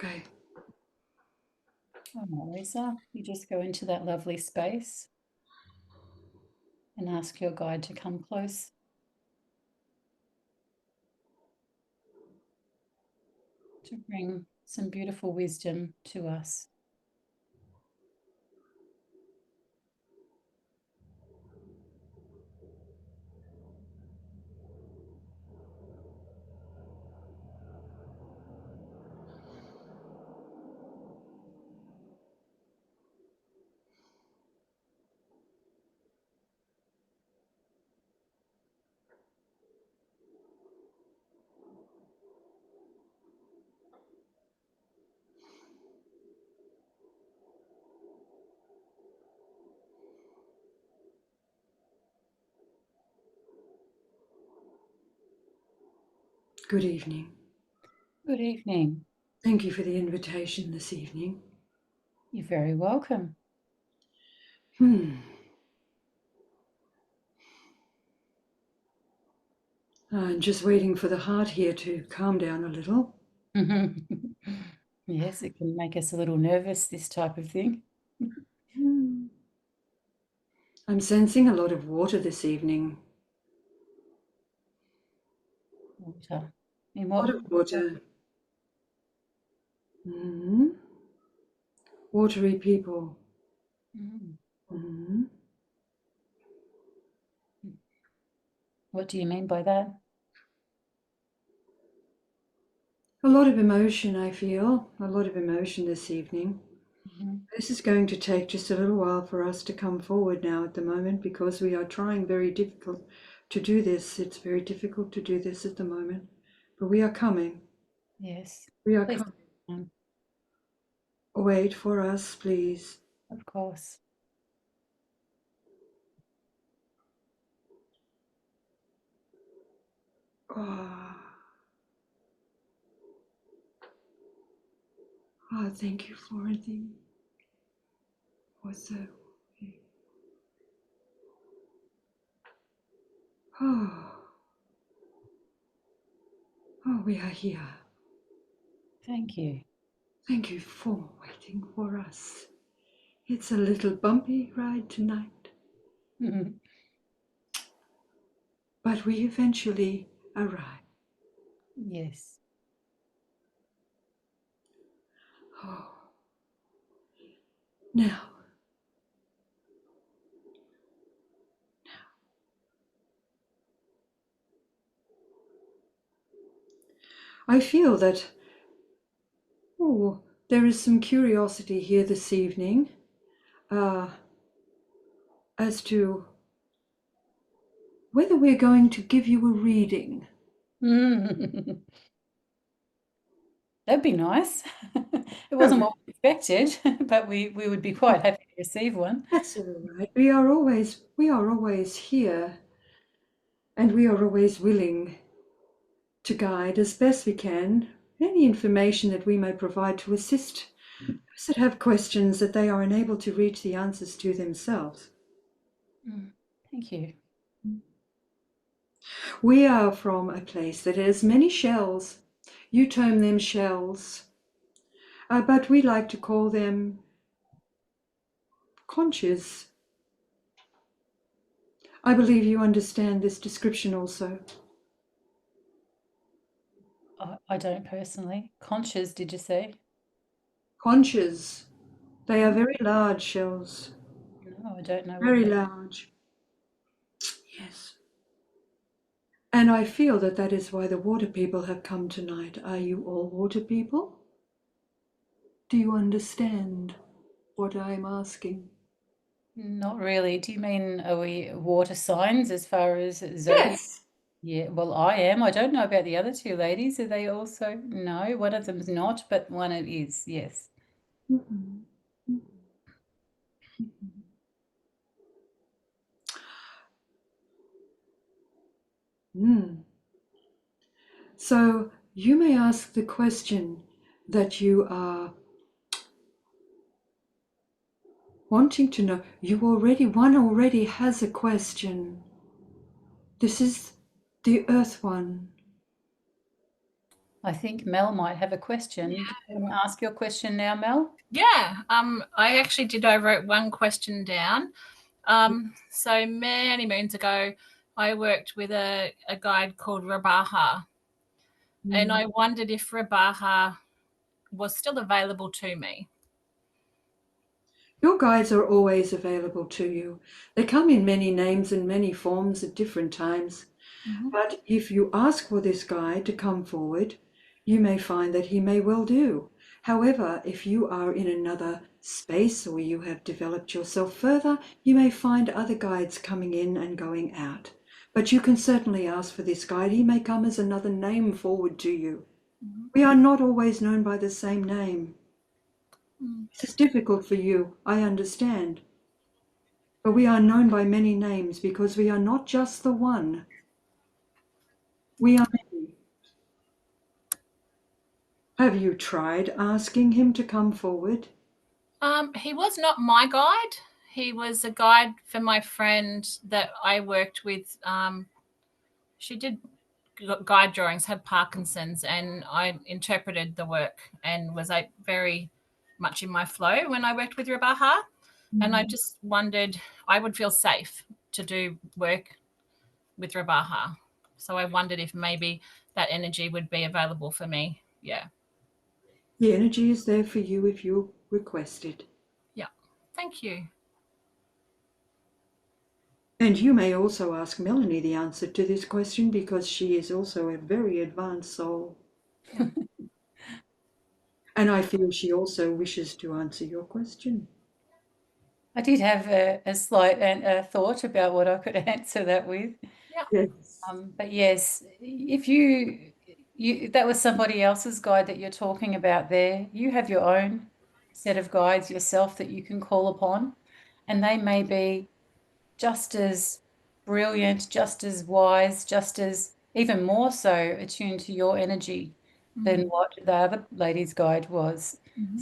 Okay. All right, Lisa, you just go into that lovely space and ask your guide to come close. To bring some beautiful wisdom to us. Good evening. Good evening. Thank you for the invitation this evening. You're very welcome. I'm just waiting for the heart here to calm down a little. Yes, it can make us a little nervous, this type of thing. I'm sensing a lot of water this evening. Water. In A what lot of water. Watery people. What do you mean by that? A lot of emotion, I feel. A lot of emotion this evening. This is going to take just a little while for us to come forward now at the moment because we are trying very difficult to do this. It's very difficult to do this at the moment, but we are coming. Yes. We are Please. coming. Wait for us, please. Of course. Thank you for everything. Oh, we are here. Thank you. Thank you for waiting for us. It's a little bumpy ride tonight, but we eventually arrive. Yes. Oh. Now, I feel that there is some curiosity here this evening as to whether we're going to give you a reading. That'd be nice. It wasn't what we expected, but we would be quite happy to receive one. That's all right. We are always here, and we are always willing to guide as best we can any information that we may provide to assist those that have questions that they are unable to reach the answers to themselves. Thank you. We are from a place that has many shells. You term them shells, but we like to call them conches. I believe you understand this description also. I don't personally. Conches, did you say? Conches. They are very large shells. No, I don't know what Very they are. large. Yes. And I feel that that is why the water people have come tonight. Are you all water people? Do you understand what I'm asking? Not really. Do you mean, are we water signs as far as zodiac? Yes. Yeah, well, I am. I don't know about the other two ladies. Are they also? No, one of them's not, but one it is. Yes. Mm-hmm. Mm. So you may ask the question that you are wanting to know. One already has a question. This is the Earth one. I think Mel might have a question. Do you want to ask your question now, Mel? Yeah, I actually did. I wrote one question down. So many moons ago, I worked with a guide called Rabaha, and I wondered if Rabaha was still available to me. Your guides are always available to you. They come in many names and many forms at different times. But if you ask for this guide to come forward, you may find that he may well do. However, if you are in another space or you have developed yourself further, you may find other guides coming in and going out. But you can certainly ask for this guide. He may come as another name forward to you. We are not always known by the same name. This is difficult for you, I understand. But we are known by many names because we are not just the one. We are many. Have you tried asking him to come forward? He was not my guide. He was a guide for my friend that I worked with. She did guide drawings, had Parkinson's, and I interpreted the work and was very much in my flow when I worked with Rabaha. And I just wondered, I would feel safe to do work with Rabaha. So I wondered if maybe that energy would be available for me. Yeah. The energy is there for you if you request it. Yeah. Thank you. And you may also ask Melanie the answer to this question because she is also a very advanced soul. And I feel she also wishes to answer your question. I did have a slight thought about what I could answer that with. Yeah. Yes. But yes, if you that was somebody else's guide that you're talking about there, you have your own set of guides yourself that you can call upon, and they may be just as brilliant, just as wise, just as even more so attuned to your energy than what the other lady's guide was.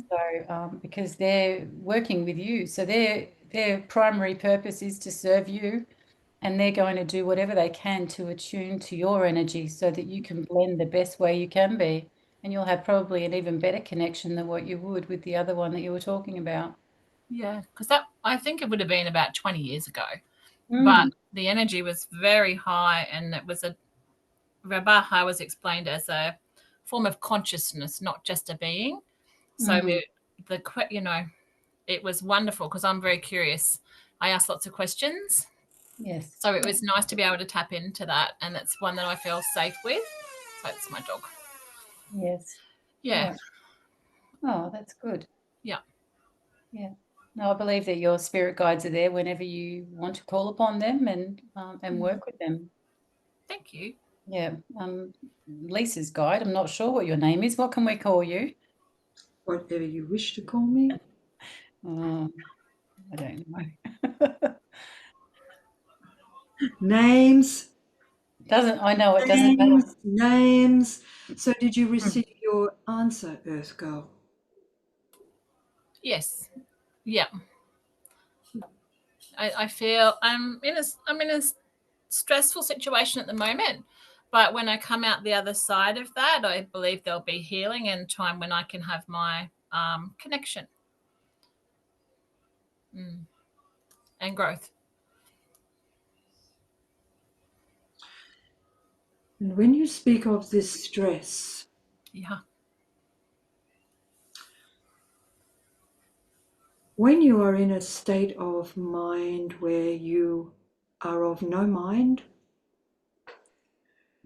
So, because they're working with you, so their primary purpose is to serve you, and they're going to do whatever they can to attune to your energy so that you can blend the best way you can be, and you'll have probably an even better connection than what you would with the other one that you were talking about. Yeah. Because that, I think it would have been about 20 years ago. Mm. But the energy was very high, and it was Rabaha was explained as a form of consciousness, not just a being. So it was wonderful because I'm very curious. I asked lots of questions. Yes. So it was nice to be able to tap into that, and it's one that I feel safe with. So it's my dog. Yes. Yeah. Oh, that's good. Yeah. Yeah. No, I believe that your spirit guides are there whenever you want to call upon them and work with them. Thank you. Yeah. Lisa's guide, I'm not sure what your name is. What can we call you? Whatever you wish to call me. Oh, I don't know. Names. I know it doesn't matter. Names. So did you receive your answer, Earth Girl? Yes. Yeah. I feel I'm in a stressful situation at the moment, but when I come out the other side of that, I believe there'll be healing and time when I can have my connection and growth. And when you speak of this stress, Yeah. when you are in a state of mind where you are of no mind,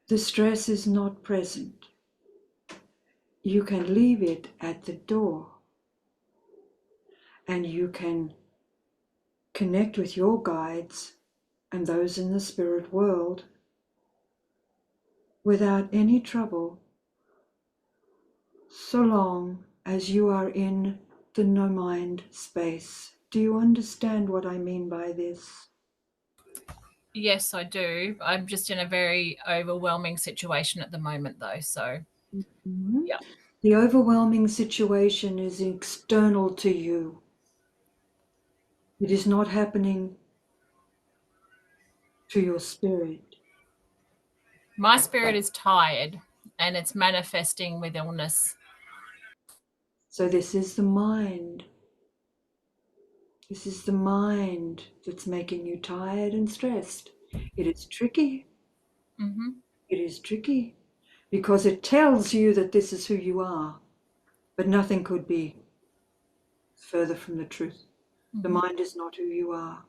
the stress is not present. You can leave it at the door and you can connect with your guides and those in the spirit world without any trouble, so long as you are in the no mind space. Do you understand what I mean by this? Yes, I do. I'm just in a very overwhelming situation at the moment, though. So, yeah. The overwhelming situation is external to you. It is not happening to your spirit. My spirit is tired and it's manifesting with illness. So this is the mind. This is the mind that's making you tired and stressed. It is tricky. Mm-hmm. It is tricky because it tells you that this is who you are, but nothing could be further from the truth. The mind is not who you are.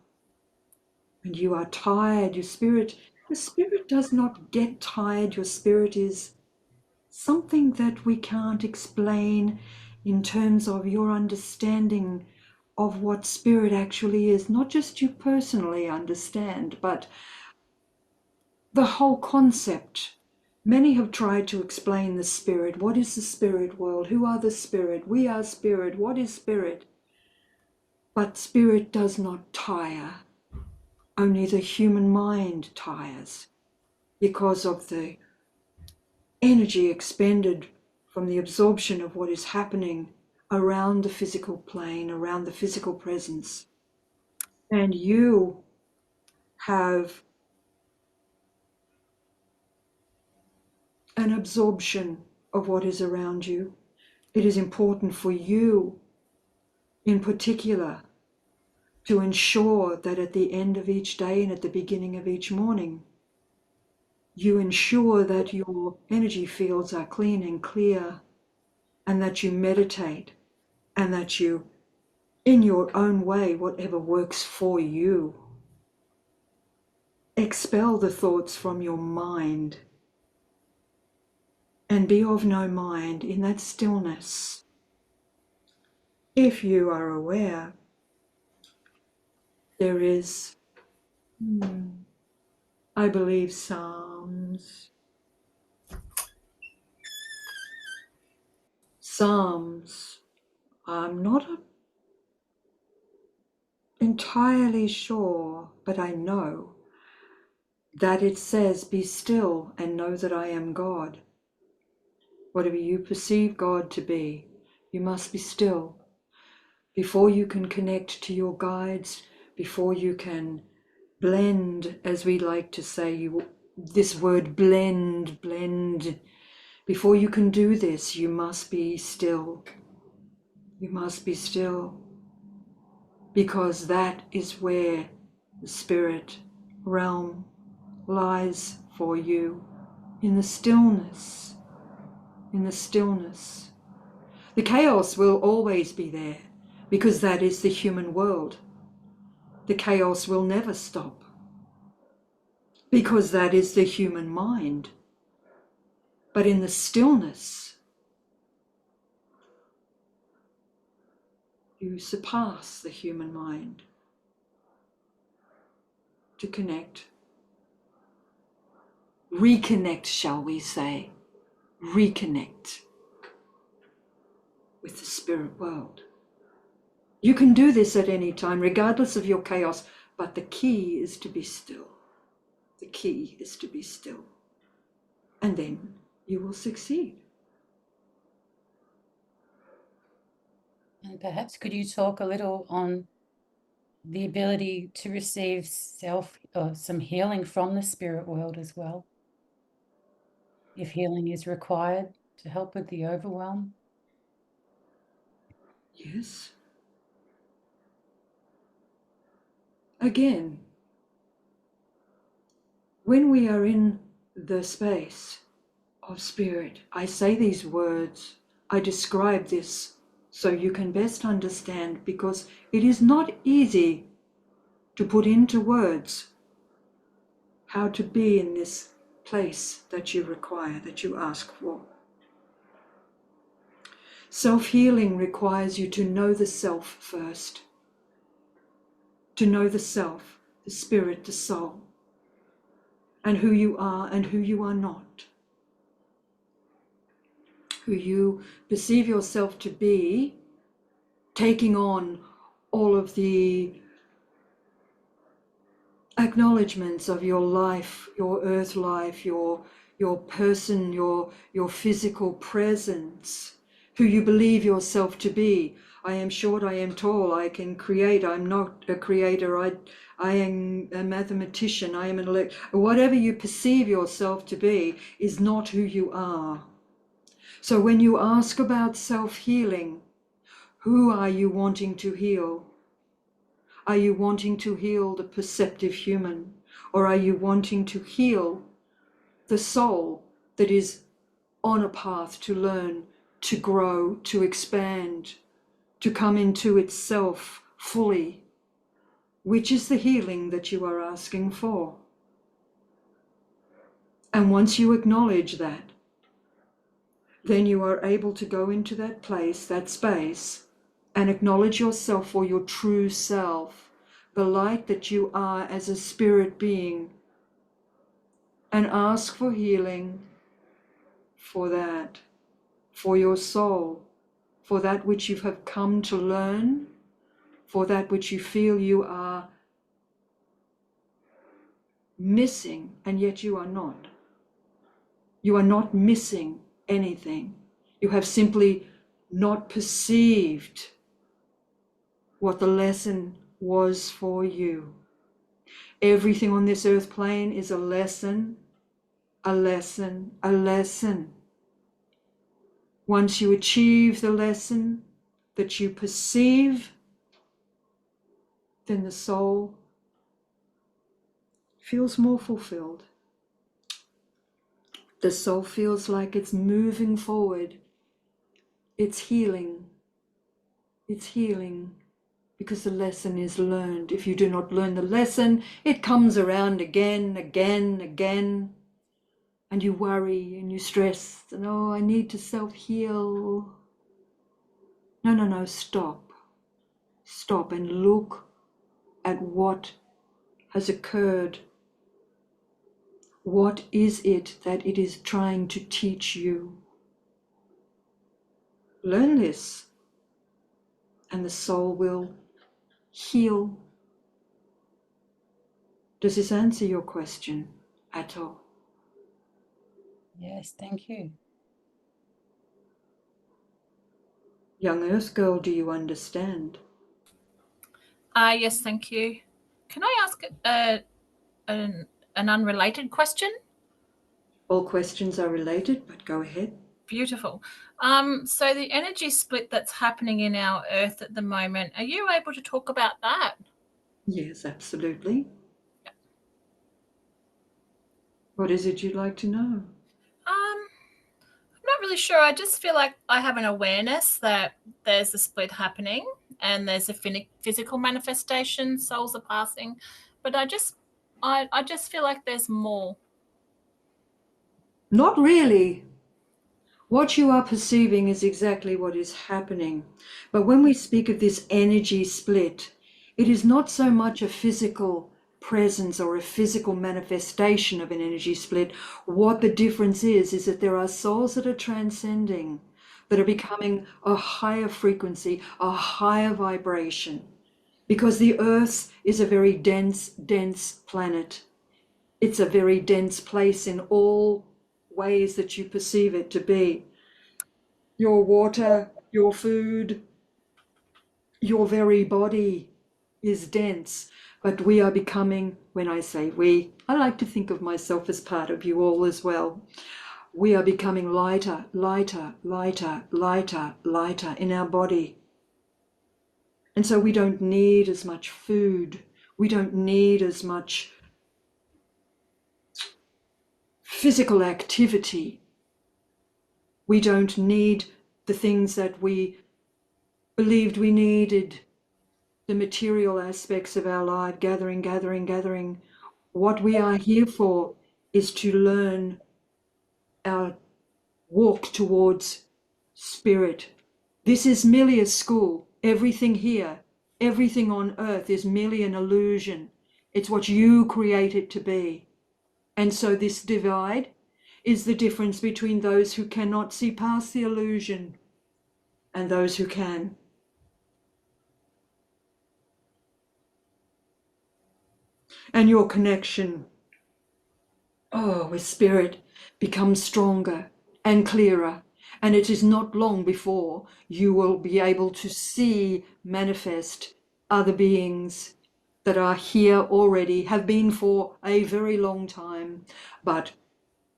And you are tired. Your spirit does not get tired. Your spirit is something that we can't explain in terms of your understanding of what spirit actually is. Not just you personally understand, but the whole concept. Many have tried to explain the spirit. What is the spirit world? Who are the spirit? We are spirit. What is spirit? But spirit does not tire. Only the human mind tires because of the energy expended from the absorption of what is happening around the physical plane, around the physical presence. And you have an absorption of what is around you. It is important for you, in particular, to ensure that at the end of each day and at the beginning of each morning, you ensure that your energy fields are clean and clear, and that you meditate, and that you, in your own way, whatever works for you, expel the thoughts from your mind and be of no mind in that stillness. If you are aware, there is, I believe, Psalms. I'm not entirely sure, but I know that it says, "Be still and know that I am God." Whatever you perceive God to be, you must be still before you can connect to your guides, before you can blend, as we like to say, this word blend. Before you can do this, you must be still. You must be still, because that is where the spirit realm lies for you, in the stillness, in the stillness. The chaos will always be there, because that is the human world. The chaos will never stop, because that is the human mind. But in the stillness, you surpass the human mind to connect. Reconnect, shall we say. Reconnect with the spirit world. You can do this at any time, regardless of your chaos, but the key is to be still. The key is to be still. And then you will succeed. And perhaps could you talk a little on the ability to receive some healing from the spirit world as well, if healing is required to help with the overwhelm? Yes. Again, when we are in the space of spirit, I say these words, I describe this so you can best understand, because it is not easy to put into words how to be in this place that you require, that you ask for. Self-healing requires you to know the self first, to know the self, the spirit, the soul, and who you are and who you are not, who you perceive yourself to be, taking on all of the acknowledgements of your life, your earth life, your person, your physical presence, who you believe yourself to be. I am short, I am tall, I can create, I'm not a creator, I am a mathematician, I am an whatever you perceive yourself to be is not who you are. So when you ask about self-healing, who are you wanting to heal? Are you wanting to heal the perceptive human? Or are you wanting to heal the soul that is on a path to learn, to grow, to expand, to come into itself fully? Which is the healing that you are asking for? And once you acknowledge that, then you are able to go into that place, that space, and acknowledge yourself for your true self, the light that you are as a spirit being, and ask for healing for that, for your soul, for that which you have come to learn, for that which you feel you are missing, and yet you are not. You are not missing anything. You have simply not perceived what the lesson was for you. Everything on this earth plane is a lesson, a lesson, a lesson. Once you achieve the lesson that you perceive, then the soul feels more fulfilled. The soul feels like it's moving forward. It's healing. It's healing because the lesson is learned. If you do not learn the lesson, it comes around again, again, again. And you worry and you stress. And oh, I need to self-heal. No, stop. Stop and look at what has occurred. What is it that it is trying to teach you? Learn this, and the soul will heal. Does this answer your question at all? Yes, thank you. Young Earth Girl, do you understand? Yes, thank you. Can I ask an unrelated question? All questions are related, but go ahead. Beautiful. So the energy split that's happening in our Earth at the moment, are you able to talk about that? Yes, absolutely. What is it you'd like to know? I'm not really sure. I just feel like I have an awareness that there's a split happening and there's a physical manifestation, souls are passing, but I just feel like there's more. Not really. What you are perceiving is exactly what is happening. But when we speak of this energy split, it is not so much a physical presence or a physical manifestation of an energy split. What the difference is that there are souls that are transcending, that are becoming a higher frequency, a higher vibration. Because the Earth is a very dense planet. It's a very dense place in all ways that you perceive it to be. Your water, your food, your very body is dense. But we are becoming, when I say we, I like to think of myself as part of you all as well. We are becoming lighter, lighter, lighter, lighter, lighter in our body. And so we don't need as much food. We don't need as much physical activity. We don't need the things that we believed we needed, the material aspects of our life, gathering. What we are here for is to learn our walk towards spirit. This is merely a school. Everything here, everything on earth is merely an illusion. It's what you create it to be. And so this divide is the difference between those who cannot see past the illusion and those who can. And your connection, with spirit becomes stronger and clearer. And it is not long before you will be able to see manifest other beings that are here already, have been for a very long time, but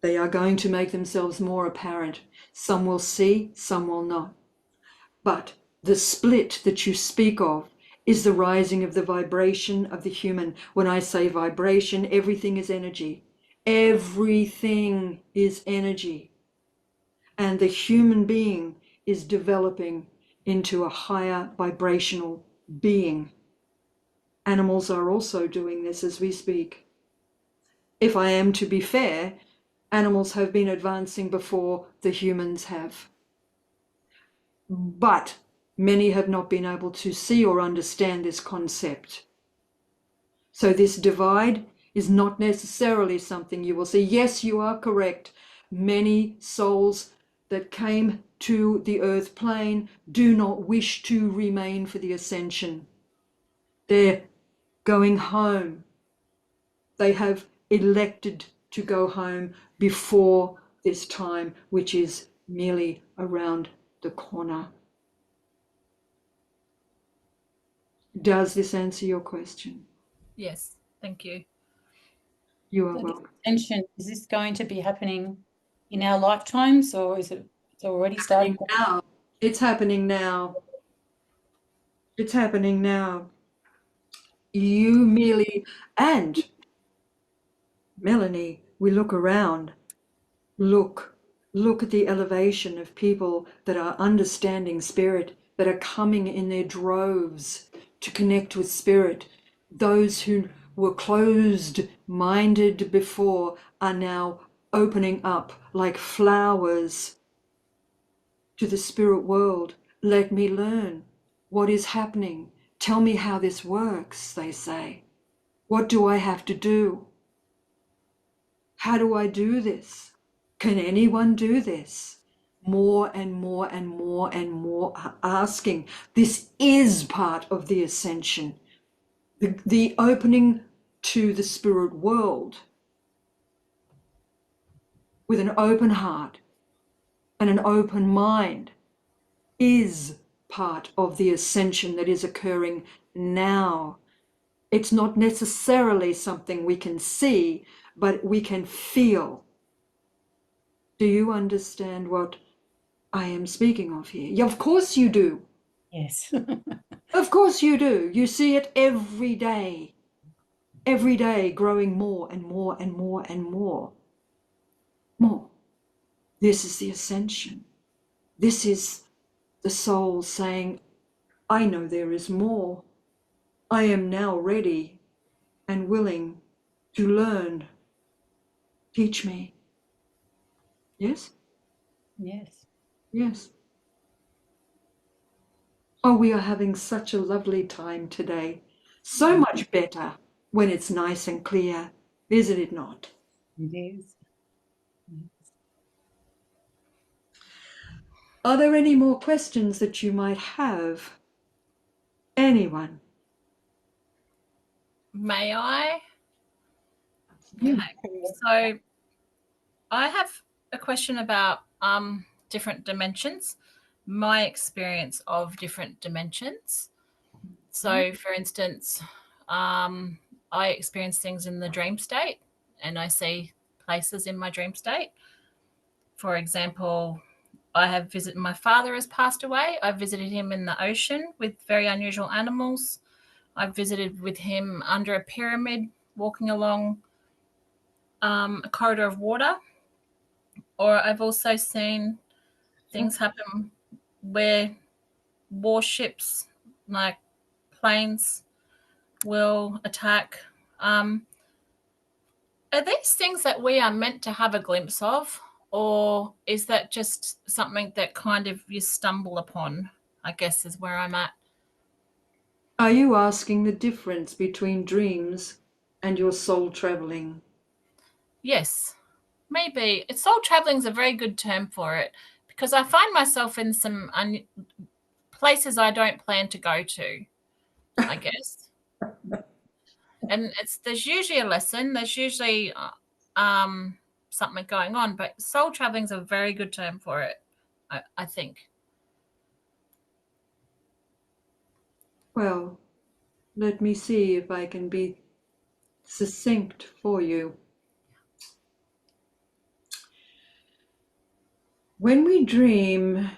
they are going to make themselves more apparent. Some will see, some will not. But the split that you speak of is the rising of the vibration of the human. When I say vibration, everything is energy. Everything is energy. And the human being is developing into a higher vibrational being. Animals are also doing this as we speak. If I am to be fair, animals have been advancing before the humans have. But many have not been able to see or understand this concept. So this divide is not necessarily something you will see. Yes, you are correct. Many souls that came to the earth plane do not wish to remain for the ascension. They're going home. They have elected to go home before this time, which is merely around the corner. Does this answer your question? Yes, thank you. You are So this welcome. ascension, is this going to be happening in our lifetimes, or is it's already starting? Now. It's happening now. It's happening now. You merely, and Melanie, we look around. Look at the elevation of people that are understanding spirit, that are coming in their droves to connect with spirit. Those who were closed-minded before are now opening up like flowers to the spirit world. Let me learn what is happening. Tell me how this works, they say. What do I have to do? How do I do this? Can anyone do this? More and more and more and more are asking. This is part of the ascension. The opening to the spirit world with an open heart and an open mind is part of the ascension that is occurring now. It's not necessarily something we can see, but we can feel. Do you understand what I am speaking of here? Yeah, of course you do. Yes. Of course you do. You see it every day growing more and more and more and more. More. This is the ascension. This is the soul saying, I know there is more. I am now ready and willing to learn. Teach me. Yes? Yes. Yes. Oh, we are having such a lovely time today. So much better when it's nice and clear, isn't it not? It is. Are there any more questions that you might have? Anyone? May I? Yeah. Okay. So I have a question about different dimensions, my experience of different dimensions. So, for instance, I experience things in the dream state and I see places in my dream state. For example, my father has passed away. I've visited him in the ocean with very unusual animals. I've visited with him under a pyramid, walking along a corridor of water. Or I've also seen things happen where warships, like planes, will attack. Are these things that we are meant to have a glimpse of, or is that just something that kind of you stumble upon, I guess is where I'm at. Are you asking the difference between dreams and your soul traveling? Yes, maybe. Soul traveling is a very good term for it because I find myself in some places I don't plan to go to, I guess. And there's usually a lesson, there's usually something going on, but soul traveling is a very good term for it, I think. Well, let me see if I can be succinct for you. When we dream,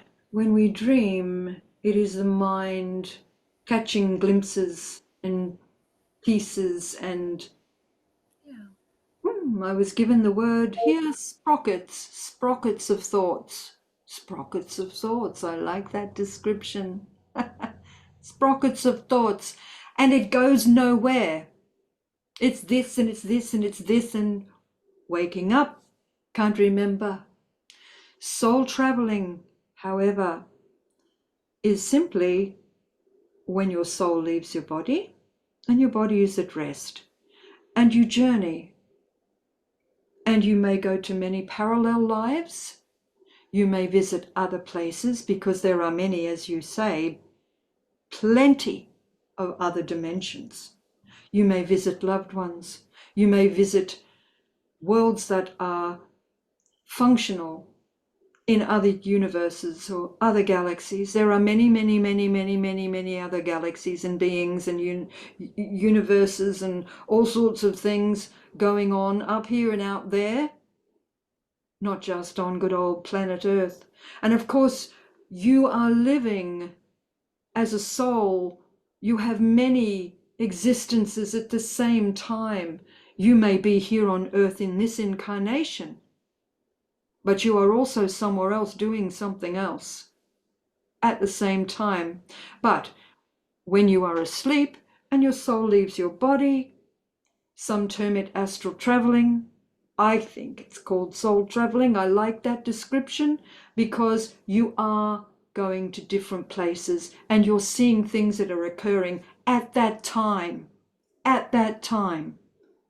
it is the mind catching glimpses and pieces and I was given the word here, sprockets of thoughts. Sprockets of thoughts. I like that description. Sprockets of thoughts. And it goes nowhere. It's this and it's this and it's this and waking up. Can't remember. Soul traveling, however, is simply when your soul leaves your body and your body is at rest and you journey. And you may go to many parallel lives. You may visit other places because there are many, as you say, plenty of other dimensions. You may visit loved ones. You may visit worlds that are functional in other universes or other galaxies. There are many, many, many, many, many, many other galaxies and beings and universes and all sorts of things going on up here and out there, not just on good old planet Earth. And of course, you are living as a soul. You have many existences at the same time. You may be here on Earth in this incarnation, but you are also somewhere else doing something else at the same time. But when you are asleep and your soul leaves your body, some term it astral traveling. I think it's called soul traveling. I like that description because you are going to different places and you're seeing things that are occurring at that time,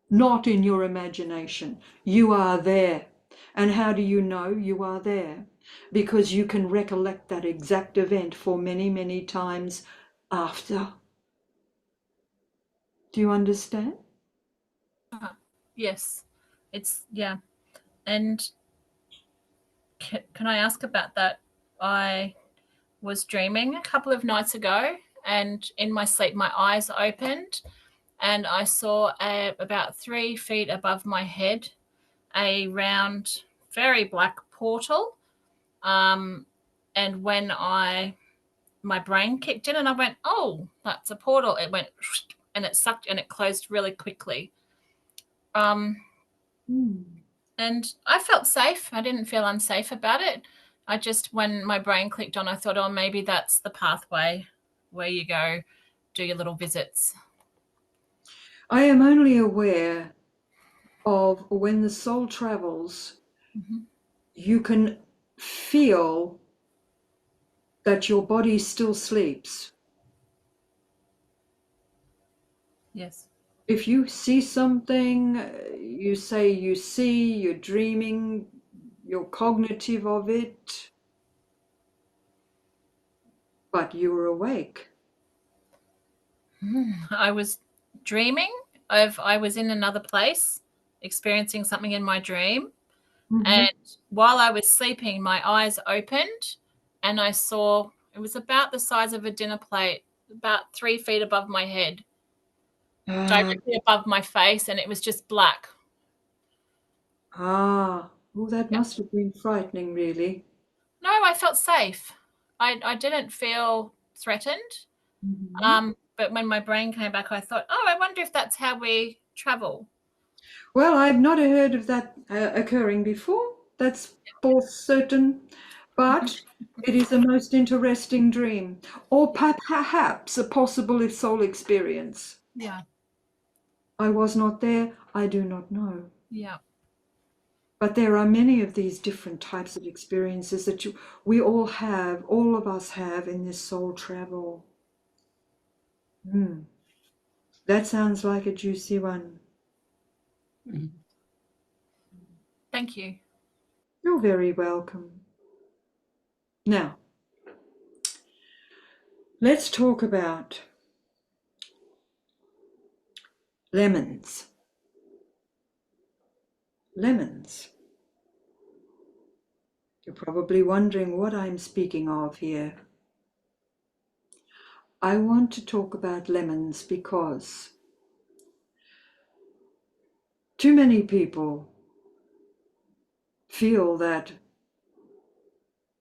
not in your imagination. You are there. And how do you know you are there? Because you can recollect that exact event for many, many times after. Do you understand? Yes, it's and can I ask about that? I was dreaming a couple of nights ago, and in my sleep my eyes opened and I saw about 3 feet above my head a round, very black portal. And when my brain kicked in and I went, oh, that's a portal. It went and it sucked and it closed really quickly. And I felt safe. I didn't feel unsafe about it. I just, when my brain clicked on, I thought, oh, maybe that's the pathway where you go do your little visits. I am only aware of when the soul travels, you can feel that your body still sleeps. Yes. If you see something, you say you see, you're dreaming, you're cognitive of it, but you're awake. I was dreaming I was in another place experiencing something in my dream. And while I was sleeping, my eyes opened and I saw, it was about the size of a dinner plate, about 3 feet above my head, directly above my face, and it was just black. Well, that must have been frightening, really. No, I felt safe. I didn't feel threatened. But when my brain came back, I thought, oh, I wonder if that's how we travel. Well, I've not heard of that occurring before. That's for certain. But it is a most interesting dream, or perhaps a possible soul experience. Yeah. I was not there. I do not know. Yeah. But there are many of these different types of experiences that we all have, all of us have in this soul travel. That sounds like a juicy one. Thank you. You're very welcome. Now, let's talk about lemons. Lemons. You're probably wondering what I'm speaking of here. I want to talk about lemons because too many people feel that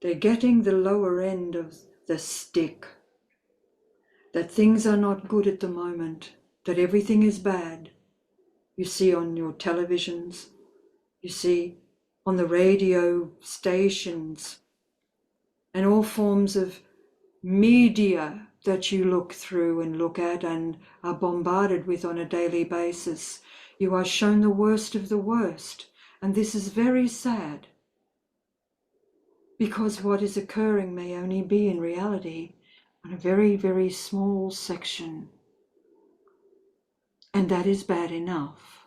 they're getting the lower end of the stick, that things are not good at the moment, that everything is bad. You see on your televisions, you see on the radio stations, and all forms of media that you look through and look at and are bombarded with on a daily basis. You are shown the worst of the worst, and this is very sad, because what is occurring may only be in reality on a very, very small section. And that is bad enough,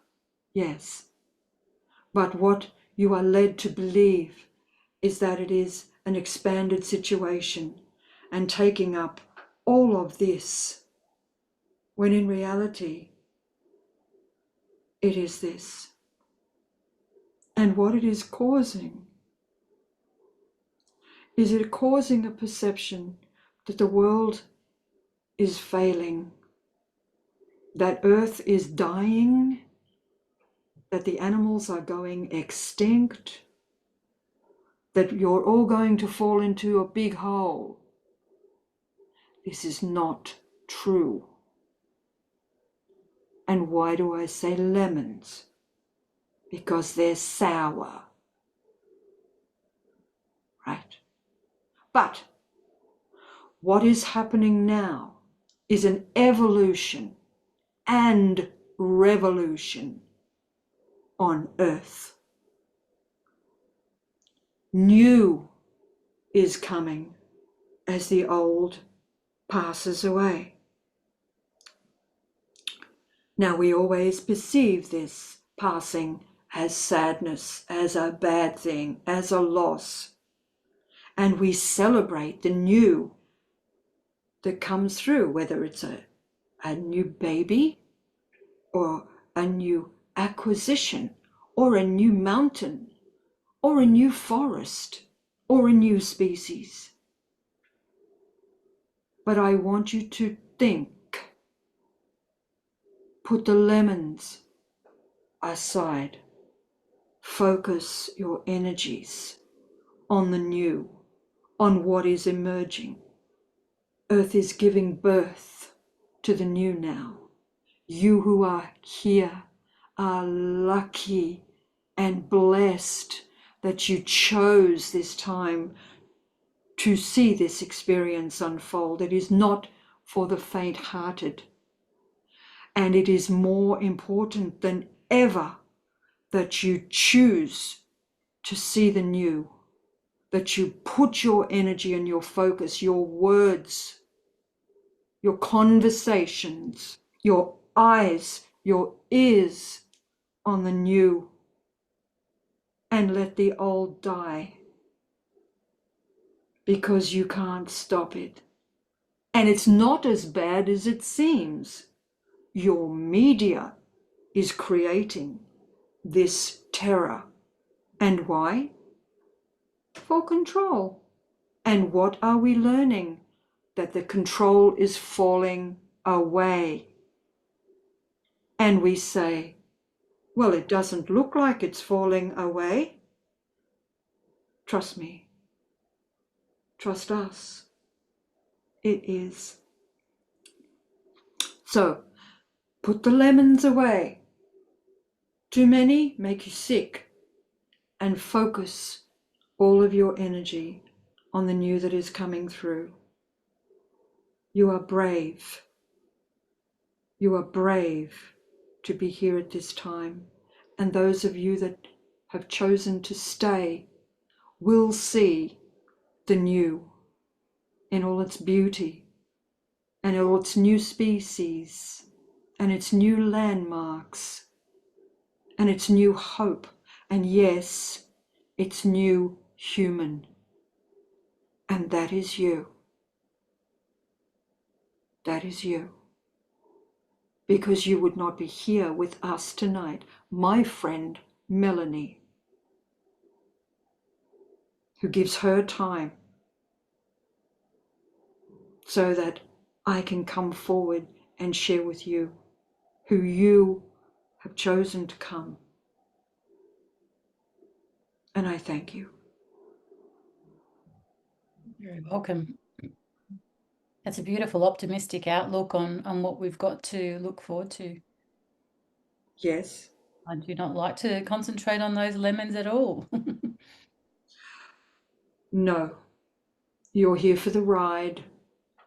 yes. But what you are led to believe is that it is an expanded situation and taking up all of this, when in reality, it is this. And what it is causing is it causing a perception that the world is failing, that Earth is dying, that the animals are going extinct, that you're all going to fall into a big hole. This is not true. And why do I say lemons? Because they're sour, right? But what is happening now is an evolution and revolution on Earth. New is coming as the old passes away. Now, we always perceive this passing as sadness, as a bad thing, as a loss. And we celebrate the new that comes through, whether it's a new baby or a new acquisition or a new mountain or a new forest or a new species. But I want you to think, put the lemons aside, focus your energies on the new, on what is emerging. Earth is giving birth to the new now. You who are here are lucky and blessed that you chose this time to see this experience unfold. It is not for the faint-hearted. And it is more important than ever that you choose to see the new, that you put your energy and your focus, your words, your conversations, your eyes, your ears on the new, and let the old die, because you can't stop it. And it's not as bad as it seems. Your media is creating this terror. And why? For control. And what are we learning? That the control is falling away. And we say, well, it doesn't look like it's falling away. Trust me. Trust us. It is. So, put the lemons away. Too many make you sick. And focus all of your energy on the new that is coming through. You are brave. You are brave to be here at this time. And those of you that have chosen to stay will see the new in all its beauty and all its new species and its new landmarks and its new hope, and yes, its new human. And that is you. That is you. Because you would not be here with us tonight, my friend Melanie. who gives her time so that I can come forward and share with you who you have chosen to come. And I thank you. You're welcome. That's a beautiful, optimistic outlook on what we've got to look forward to. Yes. I do not like to concentrate on those lemons at all. No. You're here for the ride.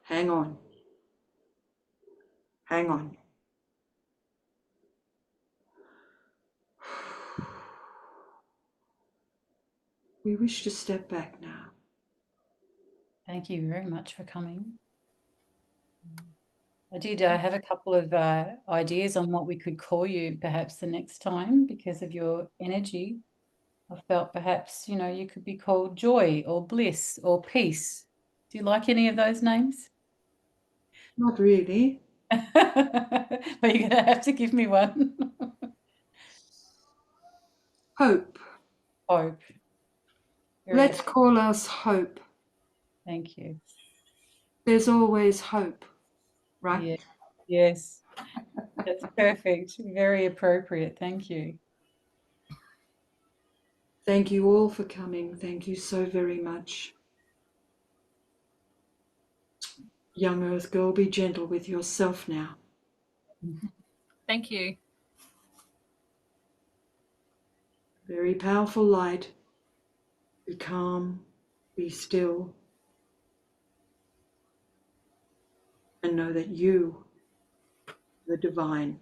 Hang on. Hang on. We wish to step back now. Thank you very much for coming. I did have a couple of ideas on what we could call you perhaps the next time because of your energy. I felt perhaps, you could be called Joy or Bliss or Peace. Do you like any of those names? Not really. But you're going to have to give me one. Hope. Hope. Let's call us Hope. Thank you. There's always hope, right? Yeah. Yes. That's perfect. Very appropriate. Thank you. Thank you all for coming. Thank you so very much. Young Earth Girl, be gentle with yourself now. Thank you. Very powerful light. Be calm, be still, and know that you, the divine,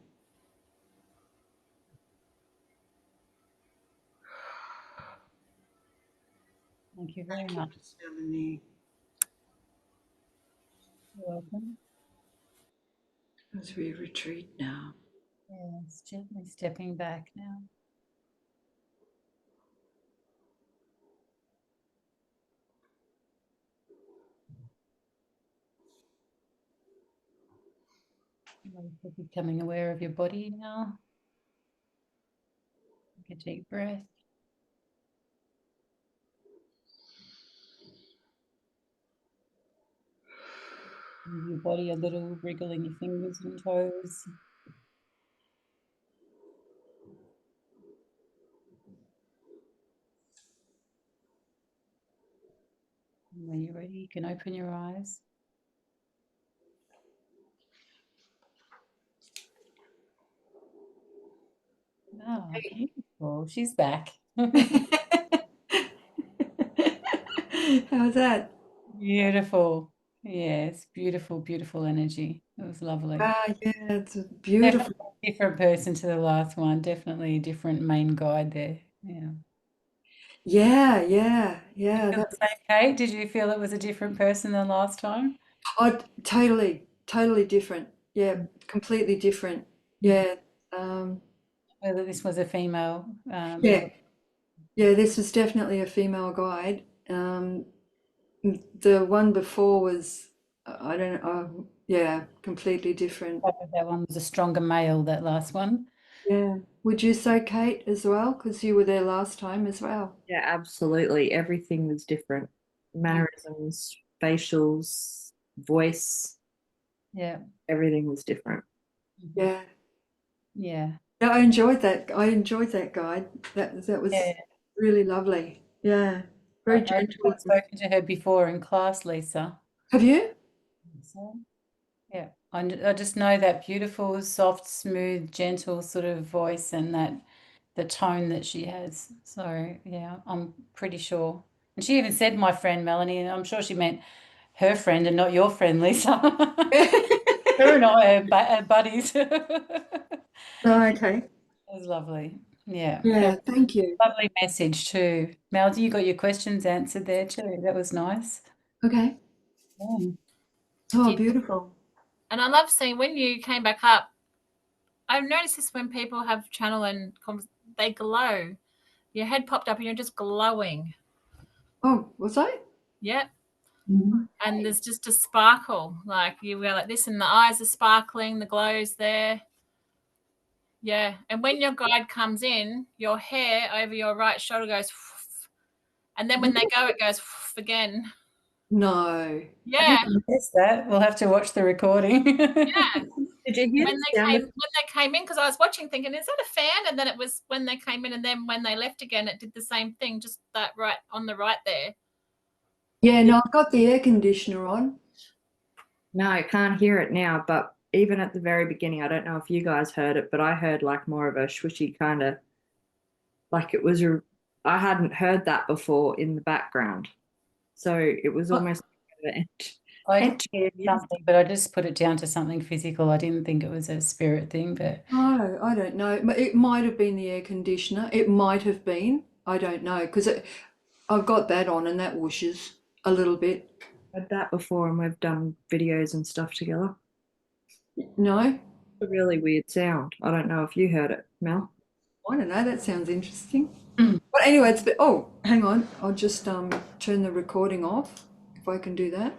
Thank you very much. Melanie. You're welcome. As we retreat now. Yes, gently stepping back now. You're becoming aware of your body now. Take a deep breath. Move your body a little, wriggling your fingers and toes. And when you're ready, you can open your eyes. Oh, beautiful. She's back. How's that? Beautiful. Yes, beautiful, beautiful energy. It was lovely. Ah, yeah, it's a beautiful. Definitely a different person to the last one. Definitely a different main guide there. Yeah. Yeah. Did you feel the same, Kate? Did you feel it was a different person than last time? Oh, totally different. Yeah, completely different. Yeah. Whether this was a female. Yeah. Yeah, this was definitely a female guide. The one before was, I don't know, yeah, completely different. That one was a stronger male, that last one. Yeah. Would you say, Kate, as well? Because you were there last time as well. Yeah, absolutely. Everything was different. Mannerisms, facials, voice, Yeah. everything was different. Yeah. Yeah. No, I enjoyed that. I enjoyed that guide. That was Yeah. really lovely. Yeah. Very I've gentle. spoken to her before in class, Lisa. Have you? So, yeah, I just know that beautiful, soft, smooth, gentle sort of voice and the tone that she has. So, yeah, I'm pretty sure. And she even said my friend Melanie, and I'm sure she meant her friend and not your friend, Lisa. Her and I are buddies. It Oh, okay. was lovely. Yeah. Yeah, thank you. Lovely message too. Mel, you got your questions answered there too. That was nice. Okay. Yeah. Oh, beautiful. And I love seeing when you came back up. I've noticed this when people have channel and they glow. Your head popped up and you're just glowing. Oh, was I? Yeah. Mm-hmm. And there's just a sparkle. Like you go like this and the eyes are sparkling, the glow's there. Yeah. And when your guide comes in, your hair over your right shoulder goes And then when they go, it goes again. No. Yeah. Yes, that we'll have to watch the recording. Yeah. Did you hear When the they sound? came in, because I was watching thinking, is that a fan? And then it was when they came in, and then when they left again, it did the same thing, just that right on the right there. Yeah, no, I've got the air conditioner on. No, I can't hear it now, but even at the very beginning, I don't know if you guys heard it, but I heard like more of a swishy kind of, like it was I hadn't heard that before in the background. So it was almost like an I heard something, but I just put it down to something physical. I didn't think it was a spirit thing, but No, I don't know. It might have been the air conditioner. It might have been. I don't know because I've got that on and that whooshes a little bit. heard that before, and we've done videos and stuff together. No, It's a really weird sound. I don't know if you heard it, Mel. I don't know. That sounds interesting. But anyway, oh, hang on. I'll just turn the recording off if I can do that.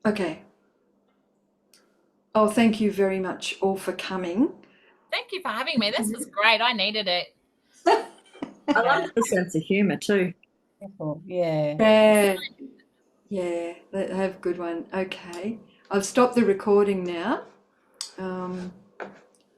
Okay. Oh, thank you very much all for coming. Thank you for having me. This was great. I needed it. I like the sense of humor too. yeah. Yeah. Yeah, have a good one. Okay. I've stopped the recording now.